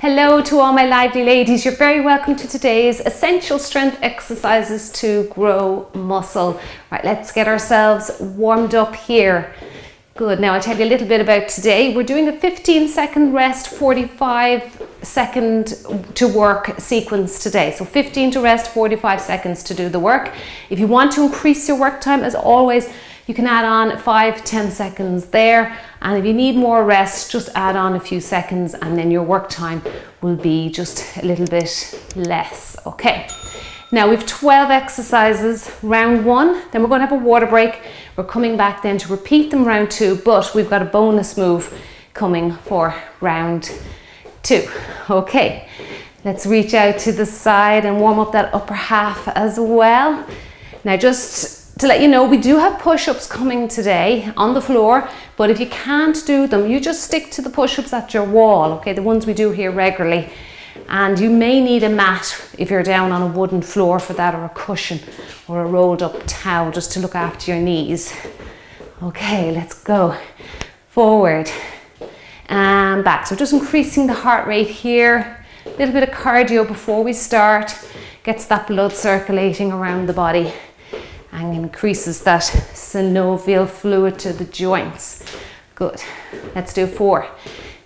Hello to all my lively ladies. You're very welcome to today's essential strength exercises to grow muscle. Right, let's get ourselves warmed up here. Good. Now I'll tell you a little bit about today. We're doing a 15-second rest, 45-second to work sequence today. So 15 to rest, 45 seconds to do the work. If you want to increase your work time, as always, you can add on 5-10 seconds there. And if you need more rest, just add on a few seconds and then your work time will be just a little bit less. Okay. Now we've 12 exercises, round one, then we're going to have a water break. We're coming back then to repeat them round two, but we've got a bonus move coming for round two. Okay, let's reach out to the side and warm up that upper half as well. Now just to let you know, we do have push-ups coming today on the floor, but if you can't do them, you just stick to the push-ups at your wall, okay, the ones we do here regularly. And you may need a mat if you're down on a wooden floor for that, or a cushion or a rolled up towel just to look after your knees. Okay, let's go forward and back. So just increasing the heart rate here, a little bit of cardio before we start, gets that blood circulating around the body and increases that synovial fluid to the joints. Good. Let's do 4,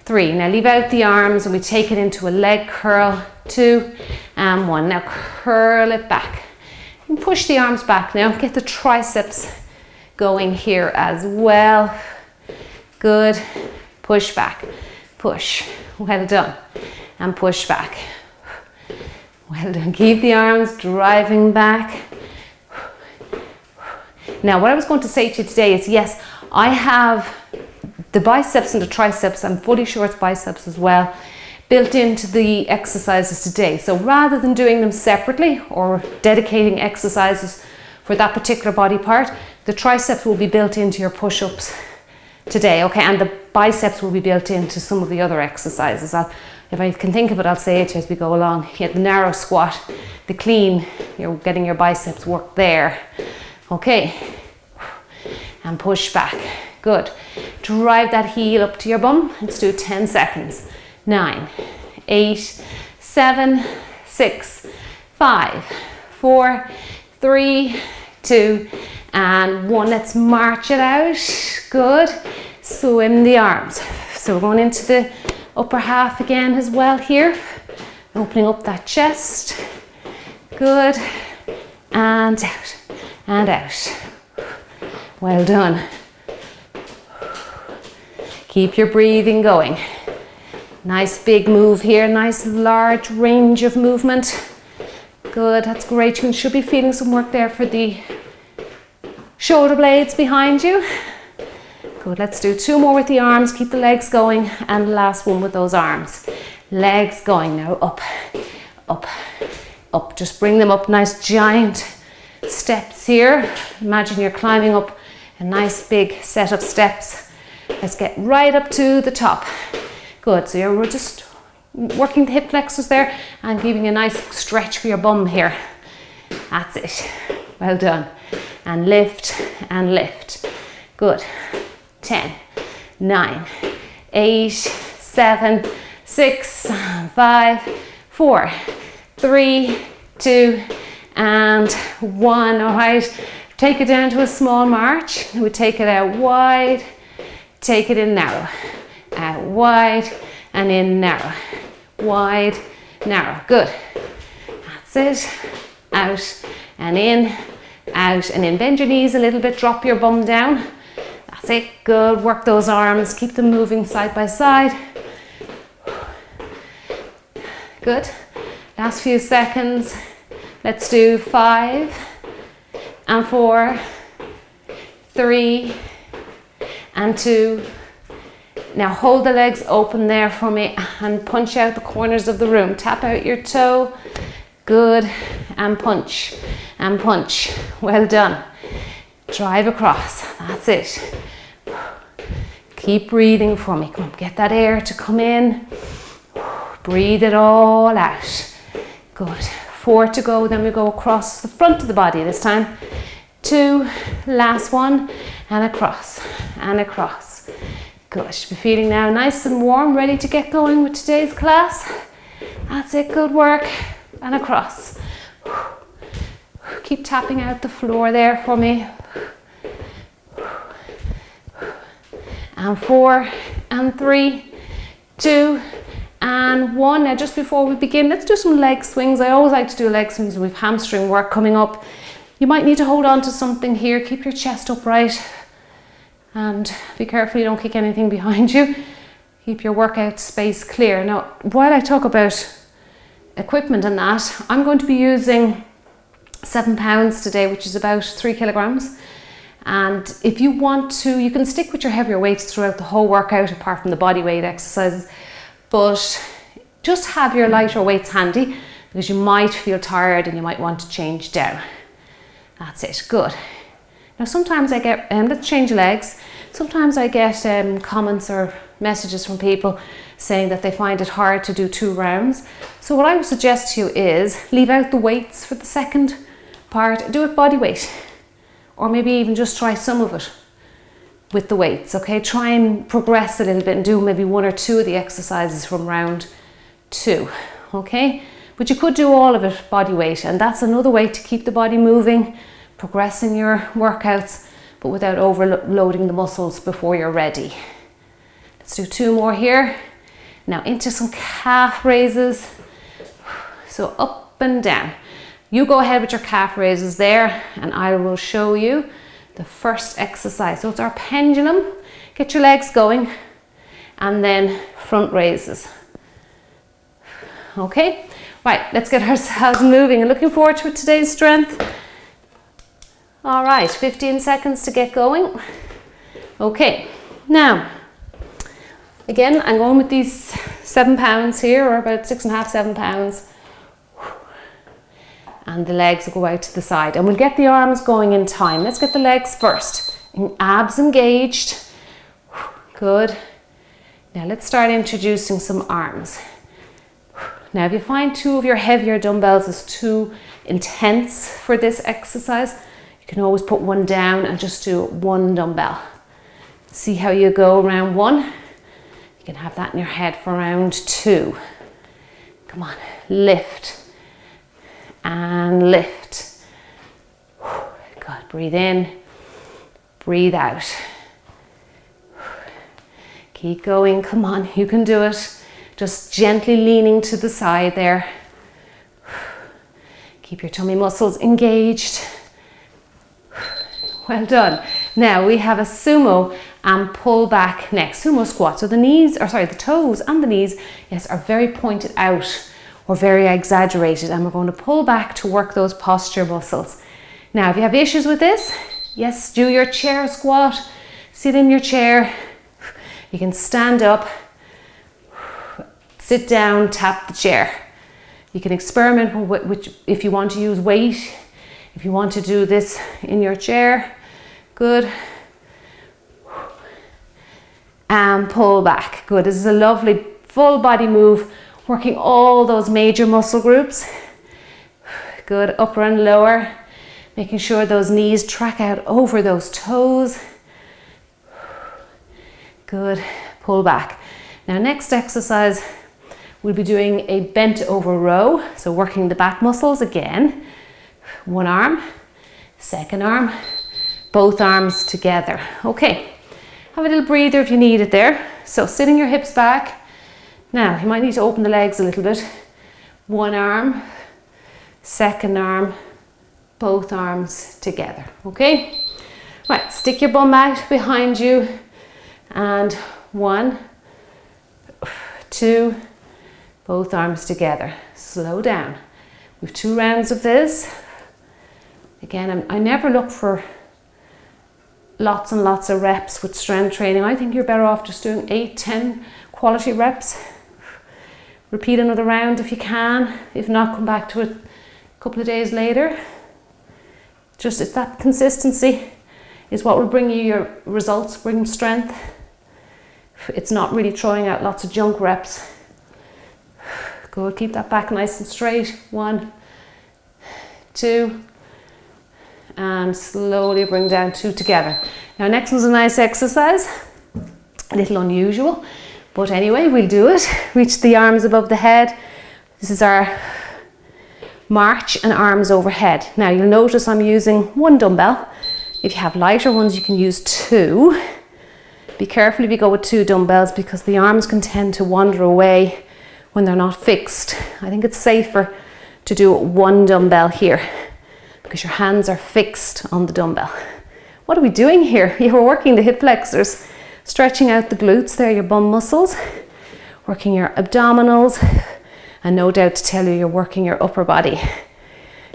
3. Now leave out the arms and we take it into a leg curl. 2 and 1. Now curl it back. And push the arms back now. Get the triceps going here as well. Good. Push back. Push. Well done. And push back. Well done. Keep the arms driving back. Now what I was going to say to you today is, yes, I have the biceps and the triceps, I'm fully sure it's biceps as well, built into the exercises today. So rather than doing them separately or dedicating exercises for that particular body part, the triceps will be built into your push-ups today, okay? And the biceps will be built into some of the other exercises. If I can think of it, I'll say it as we go along. You get the narrow squat, the clean, you're getting your biceps work there. Okay, and push back. Good. Drive that heel up to your bum. Let's do 10 seconds. 9, 8, 7, 6, 5, 4, 3, 2, and 1. Let's march it out. Good. Swim the arms. So we're going into the upper half again as well here. Opening up that chest. Good. And out. And out. Well done. Keep your breathing going. Nice big move here, nice large range of movement. Good, that's great. You should be feeling some work there for the shoulder blades behind you. Good, let's do 2 more with the arms. Keep the legs going, and last one with those arms. Legs going now, up, up, up. Just bring them up, nice giant steps here. Imagine you're climbing up a nice big set of steps. Let's get right up to the top. Good, so we're just working the hip flexors there and giving a nice stretch for your bum here. That's it. Well done. And lift and lift. Good. 10, 9, 8, 7, 6, 5, 4, 3, 2, and 1. All right. Take it down to a small march. We take it out wide. Take it in narrow, out wide and in narrow, wide, narrow. Good. That's it. Out and in, out and in. Bend your knees a little bit, drop your bum down. That's it. Good. Work those arms. Keep them moving side by side. Good. Last few seconds. Let's do 5 and 4, 3, and 2. Now hold the legs open there for me and punch out the corners of the room. Tap out your toe. Good. And punch. And punch. Well done. Drive across. That's it. Keep breathing for me. Come on, get that air to come in. Breathe it all out. Good. 4 to go. Then we go across the front of the body this time. 2. Last one. And across. And across. Good, should be feeling now nice and warm, ready to get going with today's class. That's it, good work. And across. Keep tapping out the floor there for me. And 4, and 3, 2, and 1. Now just before we begin, let's do some leg swings. I always like to do leg swings with hamstring work coming up. You might need to hold on to something here. Keep your chest upright. And be careful you don't kick anything behind you. Keep your workout space clear. Now, while I talk about equipment and that, I'm going to be using 7 pounds today, which is about 3 kilograms. And if you want to, you can stick with your heavier weights throughout the whole workout, apart from the body weight exercises. But just have your lighter weights handy, because you might feel tired and you might want to change down. That's it, good. Now sometimes I get, let's change legs. Sometimes I get comments or messages from people saying that they find it hard to do 2 rounds. So what I would suggest to you is leave out the weights for the second part, do it body weight. Or maybe even just try some of it with the weights, okay? Try and progress a little bit and do maybe 1 or 2 of the exercises from round 2, okay? But you could do all of it body weight, and that's another way to keep the body moving, progressing your workouts, but without overloading the muscles before you're ready. Let's do 2 more here. Now into some calf raises. So up and down. You go ahead with your calf raises there, and I will show you the first exercise. So it's our pendulum. Get your legs going, and then front raises. Okay, right, let's get ourselves moving and looking forward to today's strength. All right, 15 seconds to get going. Okay, now, again, I'm going with these 7 pounds here, or about 6.5, 7 pounds. And the legs will go out to the side. And we'll get the arms going in time. Let's get the legs first. Abs engaged. Good. Now let's start introducing some arms. Now if you find 2 of your heavier dumbbells is too intense for this exercise, you can always put 1 down and just do 1 dumbbell. See how you go round 1. You can have that in your head for round 2. Come on, lift and lift. Good, breathe in, breathe out. Keep going, come on, you can do it. Just gently leaning to the side there. Keep your tummy muscles engaged. Well done. Now we have a sumo and pull back next. Sumo squat. So the toes and the knees, yes, are very pointed out or very exaggerated, and we're going to pull back to work those posture muscles. Now, if you have issues with this, yes, do your chair squat. Sit in your chair. You can stand up, sit down, tap the chair. You can experiment with if you want to use weight. If you want to do this in your chair, good. And pull back, good. This is a lovely full body move, working all those major muscle groups. Good, upper and lower. Making sure those knees track out over those toes. Good, pull back. Now next exercise, we'll be doing a bent over row. So working the back muscles again. 1 arm, 2nd arm, both arms together. Okay, have a little breather if you need it there. So sitting your hips back. Now you might need to open the legs a little bit. 1 arm, 2nd arm, both arms together. Okay, right, stick your bum out behind you, and 1, 2, both arms together. Slow down. We've 2 rounds of this. Again, I never look for lots and lots of reps with strength training. I think you're better off just doing 8, 10 quality reps. Repeat another round if you can. If not, come back to it a couple of days later. Just it's that consistency is what will bring you your results, bring strength. It's not really throwing out lots of junk reps. Good, keep that back nice and straight. 1, 2, and slowly bring down 2 together. Now next one's a nice exercise. A little unusual, but anyway, we'll do it. Reach the arms above the head. This is our march and arms overhead. Now you'll notice I'm using one dumbbell. If you have lighter ones, you can use two. Be careful if you go with two dumbbells because the arms can tend to wander away when they're not fixed. I think it's safer to do one dumbbell here because your hands are fixed on the dumbbell. What are we doing here? You're working the hip flexors, stretching out the glutes there, your bum muscles, working your abdominals, and no doubt to tell you, you're working your upper body.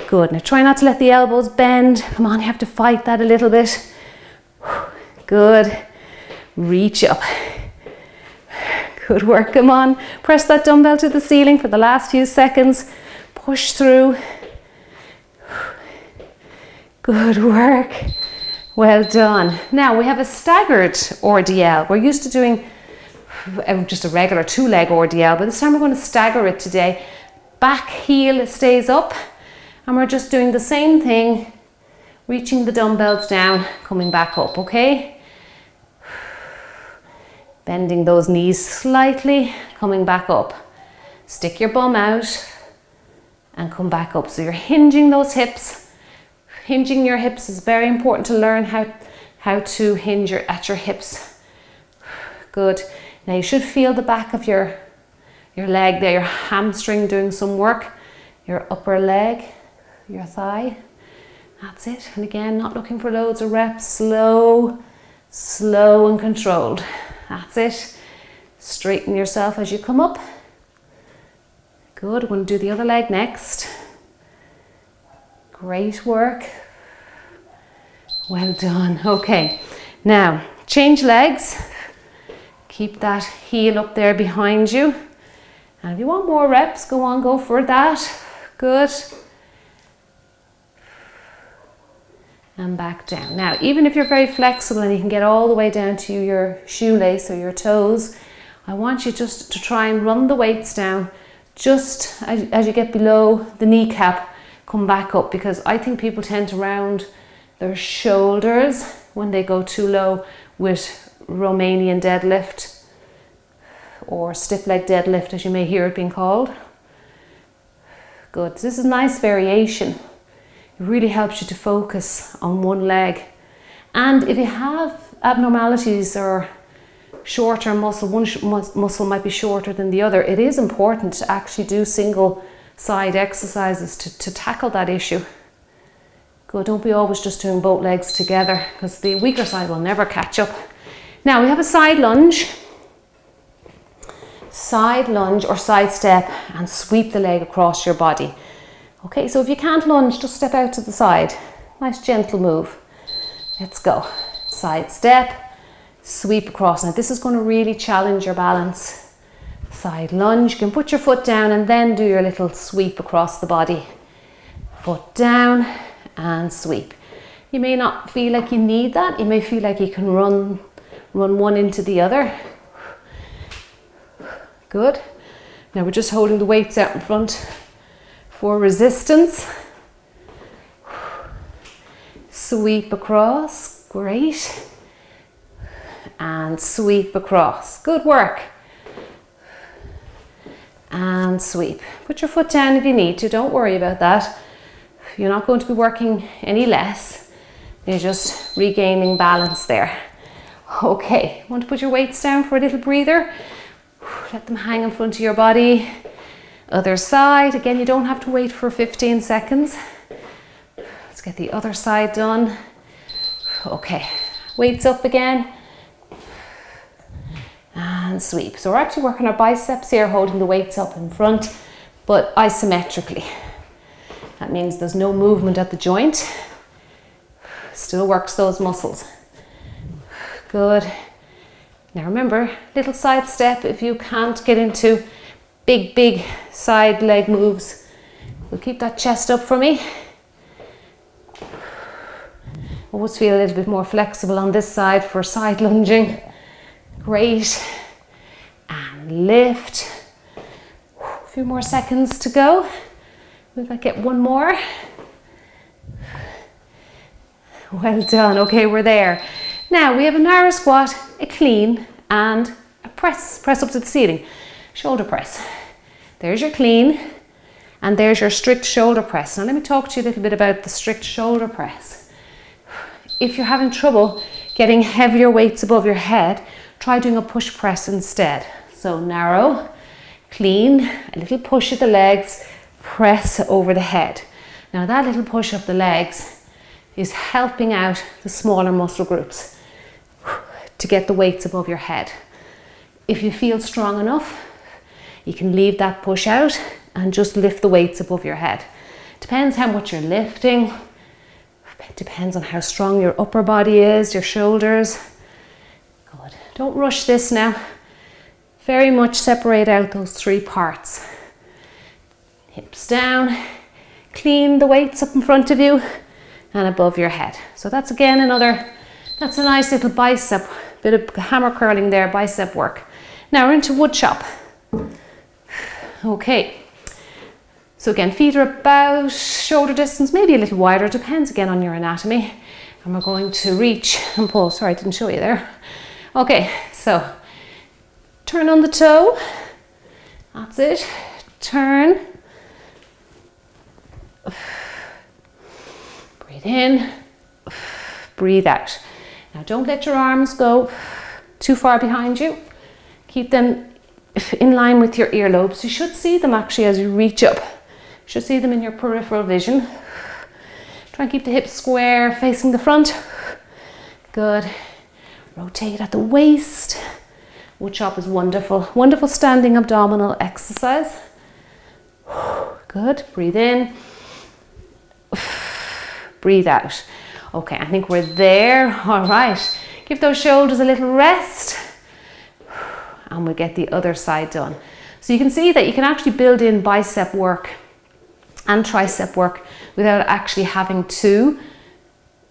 Good. Now try not to let the elbows bend. Come on, you have to fight that a little bit. Good. Reach up. Good work. Come on. Press that dumbbell to the ceiling for the last few seconds. Push through. Good work. Well done. Now we have a staggered RDL. We're used to doing just a regular 2-leg RDL, but this time we're going to stagger it today. Back heel stays up, and we're just doing the same thing, reaching the dumbbells down, coming back up, okay? Bending those knees slightly, coming back up. Stick your bum out and come back up. So you're hinging those hips. Hinging your hips is very important to learn how to hinge at your hips. Good. Now you should feel the back of your leg there, your hamstring doing some work, your upper leg, your thigh. That's it. And again, not looking for loads of reps. Slow, slow and controlled. That's it. Straighten yourself as you come up. Good. We're going to do the other leg next. Great work. Well done. Okay. Now, change legs. Keep that heel up there behind you. And if you want more reps, go on, go for that. Good. And back down. Now, even if you're very flexible and you can get all the way down to your shoelace or your toes, I want you just to try and run the weights down just as you get below the kneecap, come back up, because I think people tend to round their shoulders when they go too low with Romanian deadlift or stiff leg deadlift, as you may hear it being called. Good. This is nice variation. It really helps you to focus on one leg. And if you have abnormalities or shorter muscle, one muscle might be shorter than the other, it is important to actually do single side exercises to tackle that issue. Good. Don't be always just doing both legs together, because the weaker side will never catch up. Now we have a side lunge or side step, and sweep the leg across your body. Okay, so if you can't lunge, just step out to the side. Nice gentle move. Let's go. Side step, sweep across. Now this is going to really challenge your balance. Side lunge, you can put your foot down and then do your little sweep across the body. Foot down and sweep. You may not feel like you need that. You may feel like you can run one into the other. Good. Now we're just holding the weights out in front for resistance. Sweep across. Great. And sweep across. Good work. And sweep. Put your foot down if you need to. Don't worry about that. You're not going to be working any less. You're just regaining balance there. Okay, want to put your weights down for a little breather? Let them hang in front of your body. Other side. Again, you don't have to wait for 15 seconds. Let's get the other side done. Okay, weights up again. And sweep. So we're actually working our biceps here, holding the weights up in front, but isometrically. That means there's no movement at the joint. Still works those muscles. Good. Now remember, little side step if you can't get into big side leg moves. We'll keep that chest up for me. Always feel a little bit more flexible on this side for side lunging. Great. And lift. A few more seconds to go. We'll get one more. Well done. Okay, we're there. Now we have a narrow squat, a clean, and a press up to the ceiling. Shoulder press. There's your clean, and there's your strict shoulder press. Now let me talk to you a little bit about the strict shoulder press. If you're having trouble getting heavier weights above your head, try doing a push press instead. So narrow, clean, a little push at the legs, press over the head. Now that little push of the legs is helping out the smaller muscle groups to get the weights above your head. If you feel strong enough, you can leave that push out and just lift the weights above your head. Depends how much you're lifting. It depends on how strong your upper body is, your shoulders. Good. Don't rush this now. Very much separate out those three parts. Hips down, clean the weights up in front of you and above your head. So that's again that's a nice little bicep, bit of hammer curling there, bicep work. Now we're into wood chop. Okay. So again, feet are about shoulder distance, maybe a little wider, depends again on your anatomy. And we're going to reach and pull. Sorry, I didn't show you there. Okay, so turn on the toe. That's it. Turn. Breathe in. Breathe out. Now don't let your arms go too far behind you. Keep them in line with your earlobes. You should see them actually as you reach up. You should see them in your peripheral vision. Try and keep the hips square, facing the front. Good. Rotate at the waist. Wood chop is wonderful. Wonderful standing abdominal exercise. Good. Breathe in. Breathe out. Okay, I think we're there. All right. Give those shoulders a little rest. And we'll get the other side done. So you can see that you can actually build in bicep work and tricep work without actually having to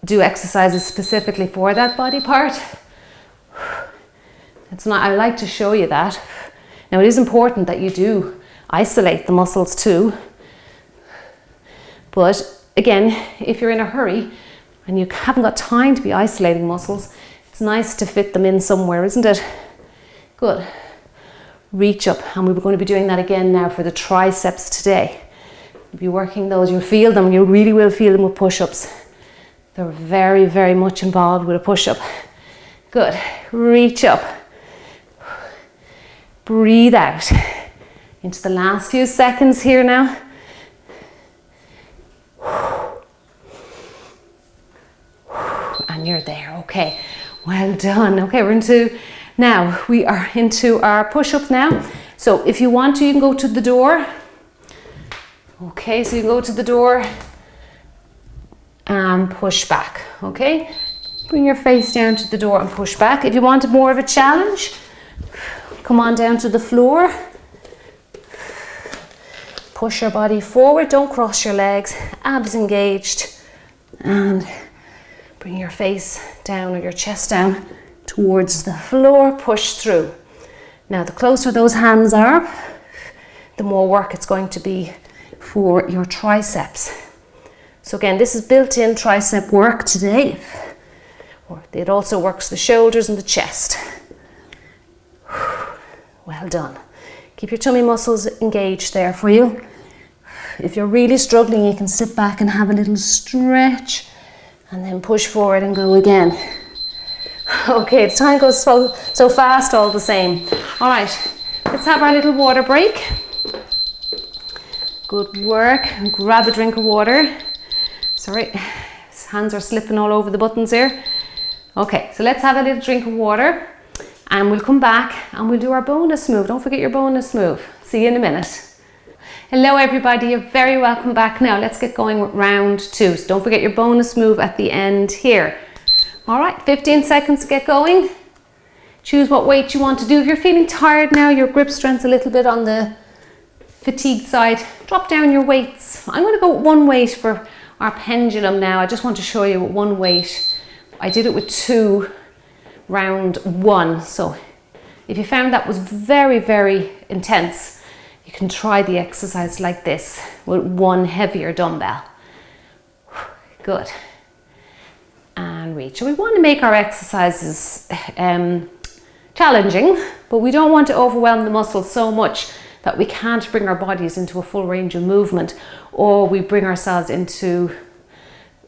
do exercises specifically for that body part. I like to show you that. Now it is important that you do isolate the muscles too. But again, if you're in a hurry and you haven't got time to be isolating muscles, it's nice to fit them in somewhere, isn't it? Good. Reach up, and we're going to be doing that again now for the triceps today. You'll be working those, you'll feel them, you really will feel them with push-ups. They're very, very much involved with a push-up. Good. Reach up. Breathe out. Into the last few seconds here now. And you're there. Okay. Well done. Okay, we are into our push-up now. So if you want to, you can go to the door. Okay, so you go to the door and push back. Okay, bring your face down to the door and push back. If you want more of a challenge, come on down to the floor. Push your body forward, don't cross your legs, abs engaged, and bring your face down or your chest down towards the floor, push through. Now the closer those hands are, the more work it's going to be for your triceps. So again, this is built-in tricep work today. It also works the shoulders and the chest. Well done. Keep your tummy muscles engaged there for you. If you're really struggling, you can sit back and have a little stretch and then push forward and go again. Okay, the time goes so fast all the same. All right, let's have our little water break. Good work. Grab a drink of water. Sorry, his hands are slipping all over the buttons here. Okay, so let's have a little drink of water and we'll come back and we'll do our bonus move. Don't forget your bonus move. See you in a minute. Hello everybody, you're very welcome back. Now let's get going with round 2. So don't forget your bonus move at the end here. All right, 15 seconds to get going. Choose what weight you want to do. If you're feeling tired now, your grip strength's a little bit on the fatigue side, drop down your weights. I'm going to go with one weight for our pendulum now. I just want to show you one weight. I did it with 2 round 1. So if you found that was very, very intense, you can try the exercise like this with 1 heavier dumbbell. Good. And reach. So we want to make our exercises challenging, but we don't want to overwhelm the muscles so much that we can't bring our bodies into a full range of movement, or we bring ourselves into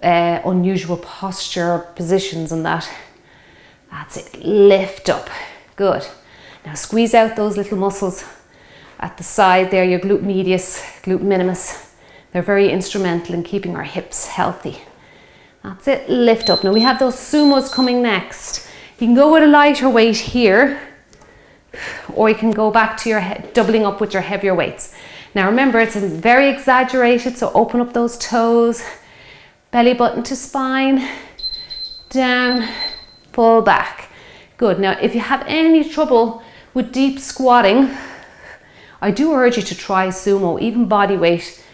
unusual posture positions and that. That's it, lift up, good. Now squeeze out those little muscles at the side there, your glute medius, glute minimus. They're very instrumental in keeping our hips healthy. That's it, lift up. Now we have those sumos coming next. You can go with a lighter weight here, or you can go back to your doubling up with your heavier weights. Now remember, it's very exaggerated, so open up those toes, belly button to spine, down, pull back. Good. Now if you have any trouble with deep squatting, I do urge you to try sumo, even body weight,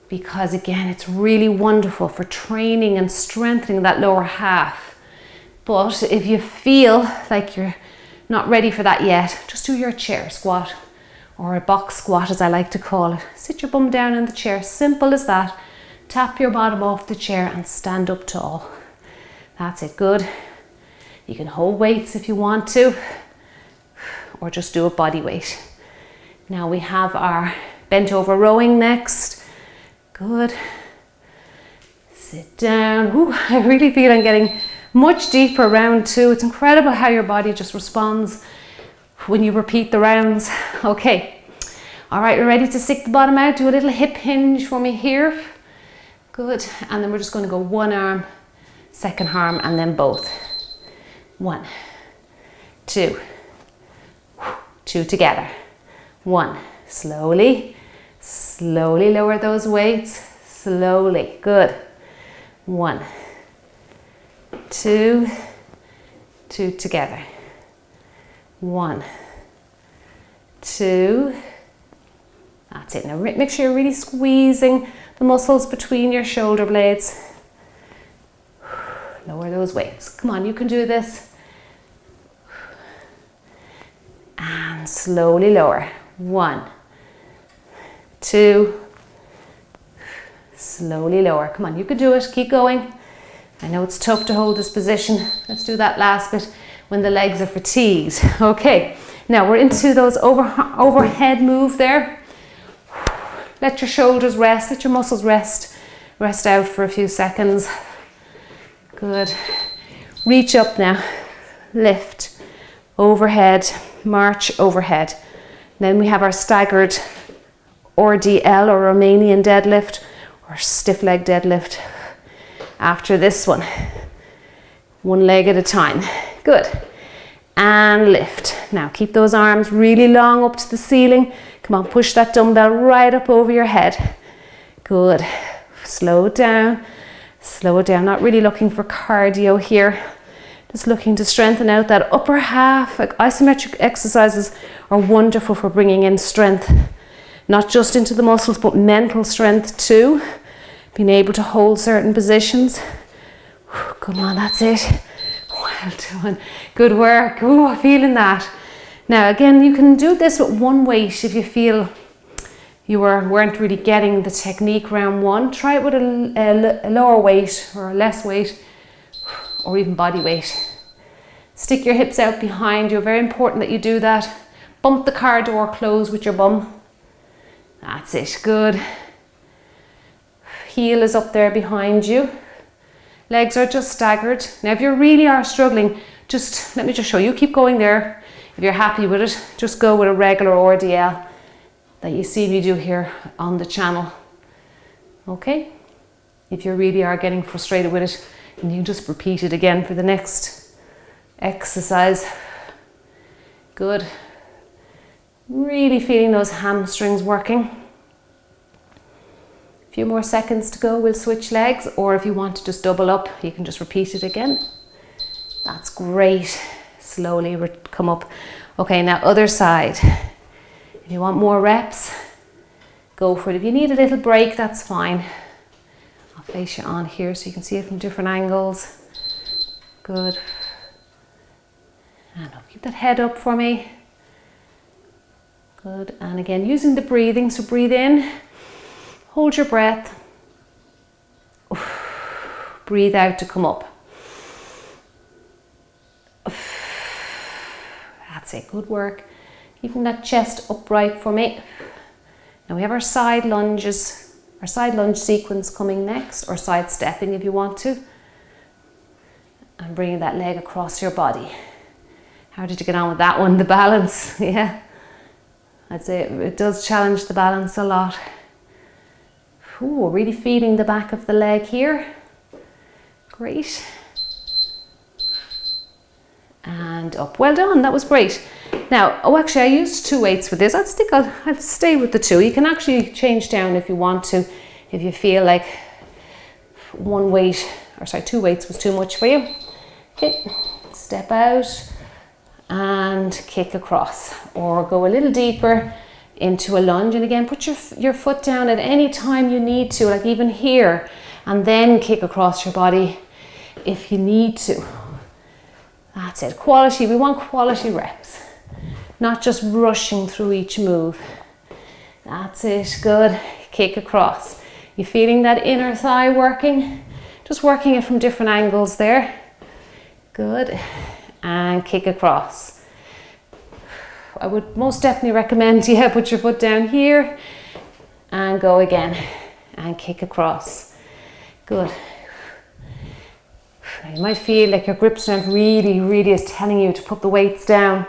because again, it's really wonderful for training and strengthening that lower half. But if you feel like you're not ready for that yet, just do your chair squat, or a box squat as I like to call it. Sit your bum down in the chair, simple as that. Tap your bottom off the chair and stand up tall. That's it, good. You can hold weights if you want to, or just do a body weight. Now we have our bent over rowing next. Good. Sit down. Ooh, I really feel I'm getting much deeper round 2. It's incredible how your body just responds when you repeat the rounds. Okay. All right, we're ready to stick the bottom out. Do a little hip hinge for me here. Good. And then we're just going to go one arm, second arm, and then both. 1, 2, 2 together. 1, slowly, slowly lower those weights, slowly, good. 1, 2, 2 together. 1, 2, that's it. Now make sure you're really squeezing the muscles between your shoulder blades. Lower those weights. Come on, you can do this. And slowly lower. 1, 2, slowly lower. Come on, you can do it. Keep going. I know it's tough to hold this position. Let's do that last bit when the legs are fatigued. Okay, now we're into those overhead move there. Let your shoulders rest, let your muscles rest out for a few seconds. Good. Reach up now. Lift. Overhead. March overhead. Then we have our staggered RDL or Romanian deadlift or stiff leg deadlift. After this one leg at a time. Good. And lift. Now keep those arms really long up to the ceiling. Come on, push that dumbbell right up over your head. Good. Slow it down. Slow it down. Not really looking for cardio here. Just looking to strengthen out that upper half. Like isometric exercises are wonderful for bringing in strength, not just into the muscles, but mental strength too. Being able to hold certain positions. Come on, that's it. Well done. Good work. Oh, I'm feeling that. Now again, you can do this with one weight if you feel you weren't really getting the technique round 1. Try it with a lower weight or a less weight, or even body weight. Stick your hips out behind you. Very important that you do that. Bump the car door closed with your bum. That's it, good. Heel is up there behind you. Legs are just staggered. Now if you really are struggling, let me just show you. Keep going there. If you're happy with it, just go with a regular RDL that you see me do here on the channel. Okay? If you really are getting frustrated with it, and you just repeat it again for the next exercise. Good. Really feeling those hamstrings working. A few more seconds to go, we'll switch legs, or if you want to just double up, you can just repeat it again. That's great. Slowly come up. Okay, now other side. If you want more reps, go for it. If you need a little break, that's fine. I'll place you on here so you can see it from different angles. Good. And I'll keep that head up for me. Good. And again, using the breathing. So breathe in, hold your breath. Breathe out to come up. That's it, good work. Keeping that chest upright for me. Now we have our side lunges, our side lunge sequence coming next, or side stepping if you want to. And bringing that leg across your body. How did you get on with that one? The balance, yeah. I'd say it does challenge the balance a lot. Ooh, really feeding the back of the leg here. Great. And up, well done, that was great. Now, actually I used 2 weights with this. I'll stay with the 2. You can actually change down if you want to, if you feel like 2 weights was too much for you. Okay, step out and kick across, or go a little deeper into a lunge. And again, put your foot down at any time you need to, like even here, and then kick across your body if you need to. That's it, quality, we want quality reps, not just rushing through each move. That's it, good, kick across. You feeling that inner thigh working? Just working it from different angles there. Good, and kick across. I would most definitely recommend, put your foot down here and go again and kick across. Good. You might feel like your grip strength really is telling you to put the weights down.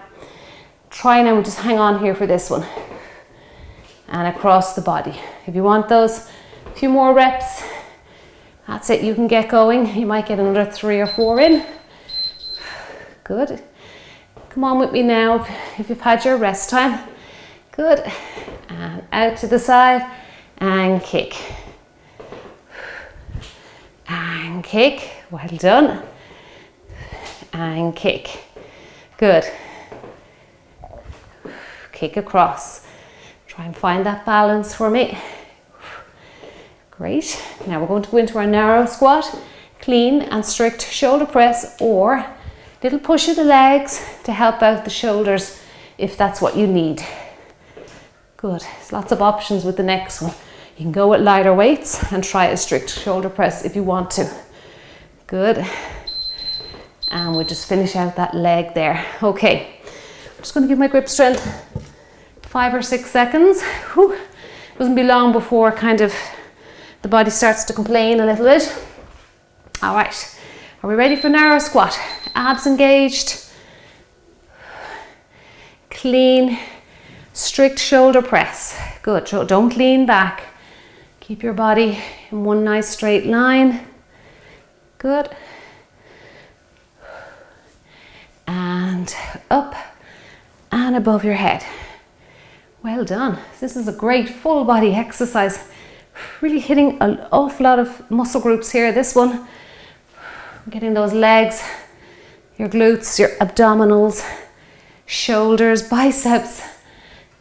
Try now and just hang on here for this one. And across the body. If you want those few more reps, that's it, you can get going. You might get another 3 or 4 in. Good. Come on with me now if you've had your rest time. Good. And out to the side and kick. And kick. Well done. And kick. Good. Kick across. Try and find that balance for me. Great. Now we're going to go into our narrow squat, clean and strict shoulder press, or little push of the legs to help out the shoulders if that's what you need. Good. There's lots of options with the next one. You can go with lighter weights and try a strict shoulder press if you want to. Good. And we'll just finish out that leg there. Okay. I'm just going to give my grip strength 5 or 6 seconds. Whew. Doesn't be long before kind of the body starts to complain a little bit. All right. Are we ready for narrow squat? Abs engaged. Clean, strict shoulder press. Good. So don't lean back. Keep your body in one nice straight line. Good. And up and above your head. Well done. This is a great full body exercise. Really hitting an awful lot of muscle groups here. This one, getting those legs, your glutes, your abdominals, shoulders, biceps.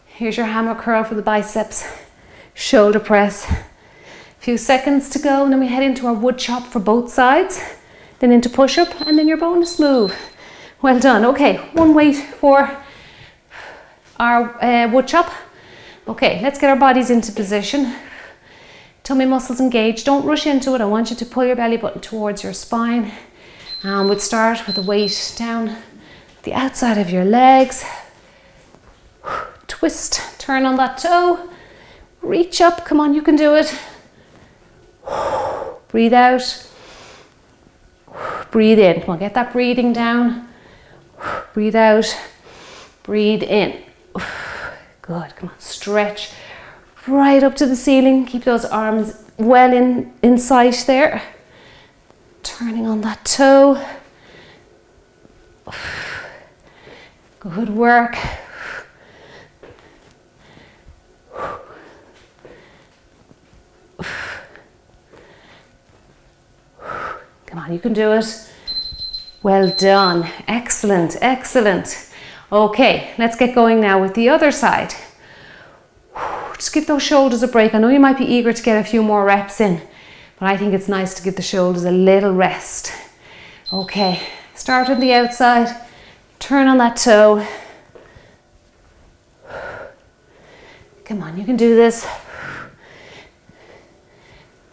Here's your hammer curl for the biceps. Shoulder press. A few seconds to go, and then we head into our wood chop for both sides, then into push up, and then your bonus move. Well done. Okay, 1 weight for our wood chop. Okay, let's get our bodies into position. Tummy muscles engaged. Don't rush into it. I want you to pull your belly button towards your spine. And we'll start with the weight down the outside of your legs. Twist, turn on that toe. Reach up. Come on, you can do it. Breathe out. Breathe in. Come on, get that breathing down. Breathe out. Breathe in. Good. Come on, stretch right up to the ceiling. Keep those arms well in sight there. Turning on that toe. Good work. Come on, you can do it. Well done. Excellent, excellent. Okay, let's get going now with the other side. Just give those shoulders a break. I know you might be eager to get a few more reps in, but I think it's nice to give the shoulders a little rest. Okay, start on the outside, turn on that toe. Come on, you can do this.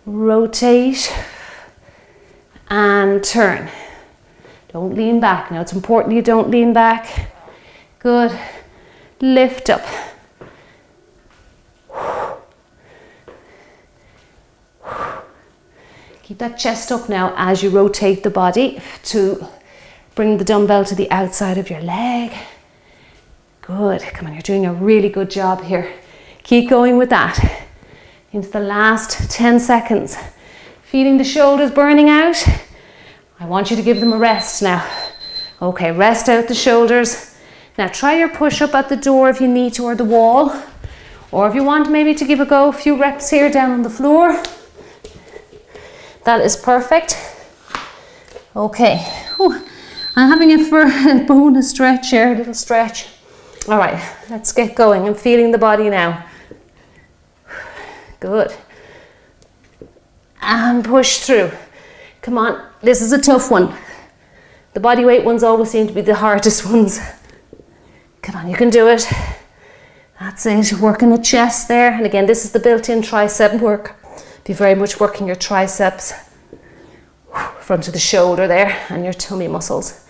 Rotate and turn. Don't lean back. Now it's important you don't lean back. Good. Lift up. Keep that chest up now as you rotate the body to bring the dumbbell to the outside of your leg. Good. Come on, you're doing a really good job here. Keep going with that. Into the last 10 seconds. Feeling the shoulders burning out? I want you to give them a rest now. Okay, rest out the shoulders. Now try your push-up at the door if you need to, or the wall. Or if you want maybe to give a go, a few reps here down on the floor. That is perfect. Okay. Whew. I'm having it for a bonus stretch here, a little stretch. All right, let's get going. I'm feeling the body now. Good. And push through. Come on, this is a tough one. The body weight ones always seem to be the hardest ones. Come on, you can do it. That's it, working the chest there. And again, this is the built-in tricep work. Be very much working your triceps, front of the shoulder there, and your tummy muscles.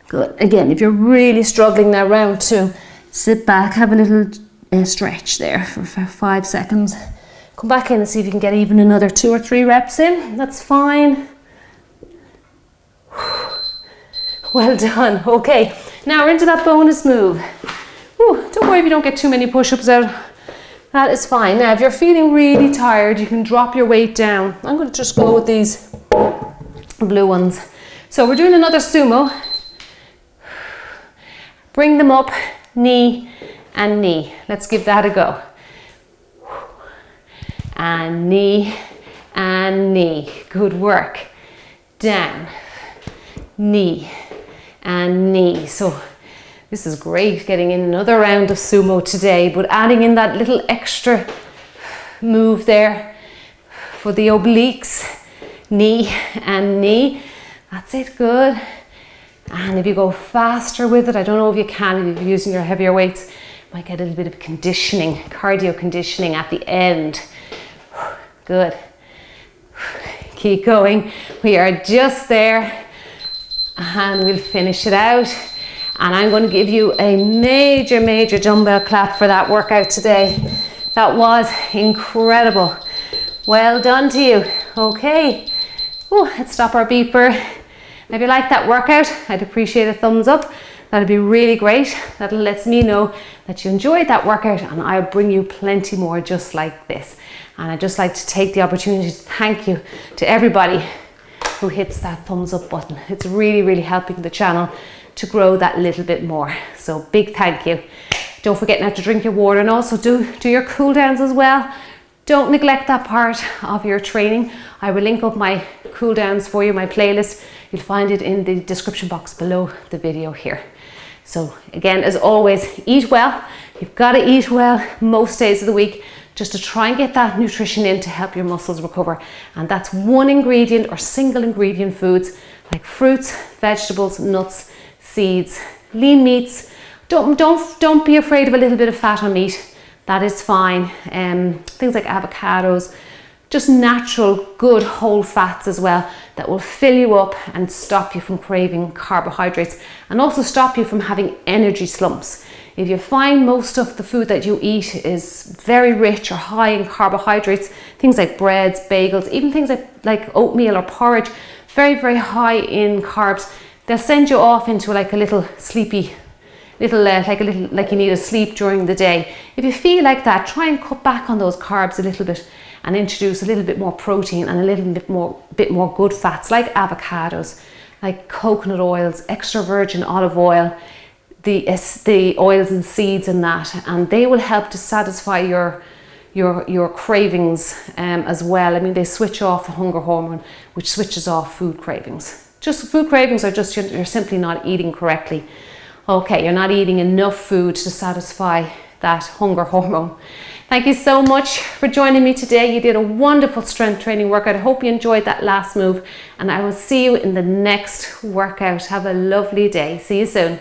Good. Again, if you're really struggling now, round 2, sit back, have a little stretch there for 5 seconds. Come back in and see if you can get even another 2 or 3 reps in. That's fine. Well done. Okay, now we're into that bonus move. Whew, don't worry if you don't get too many push-ups out. That is fine. Now, if you're feeling really tired, you can drop your weight down. I'm going to just go with these blue ones. So we're doing another sumo. Bring them up, knee and knee. Let's give that a go. And knee and knee. Good work. Down, knee and knee. So this is great, getting in another round of sumo today, but adding in that little extra move there for the obliques, knee and knee. That's it, good. And if you go faster with it, I don't know if you can, if you're using your heavier weights, you might get a little bit of conditioning, cardio conditioning at the end. Good. Keep going. We are just there, and we'll finish it out. And I'm going to give you a major dumbbell clap for that workout today. That was incredible. Well done to you. Okay. Ooh, let's stop our beeper. If you like that workout, I'd appreciate a thumbs up. That'd be really great. That lets me know that you enjoyed that workout, and I'll bring you plenty more just like this. And I'd just like to take the opportunity to thank you to everybody who hits that thumbs up button. It's really helping the channel to grow that little bit more. So big thank you. Don't forget now to drink your water, and also do your cool downs as well. Don't neglect that part of your training. I will link up my cool downs for you, my playlist. You'll find it in the description box below the video here. So again, as always, eat well. You've got to eat well most days of the week, just to try and get that nutrition in to help your muscles recover. And that's one ingredient or single ingredient foods like fruits, vegetables, nuts, seeds, lean meats. Don't be afraid of a little bit of fat on meat. That is fine. Things like avocados, just natural, good whole fats as well, that will fill you up and stop you from craving carbohydrates, and also stop you from having energy slumps. If you find most of the food that you eat is very rich or high in carbohydrates, things like breads, bagels, even things like oatmeal or porridge, very high in carbs, they'll send you off into like a little sleepy, like you need a sleep during the day. If you feel like that, try and cut back on those carbs a little bit and introduce a little bit more protein and a little bit more good fats like avocados, like coconut oils, extra virgin olive oil, the oils and seeds and that, and they will help to satisfy your cravings as well. I mean, they switch off the hunger hormone, which switches off food cravings. Just food cravings are just you're simply not eating correctly. Okay, you're not eating enough food to satisfy that hunger hormone. Thank you so much for joining me today. You did a wonderful strength training workout. I hope you enjoyed that last move, and I will see you in the next workout. Have a lovely day. See you soon.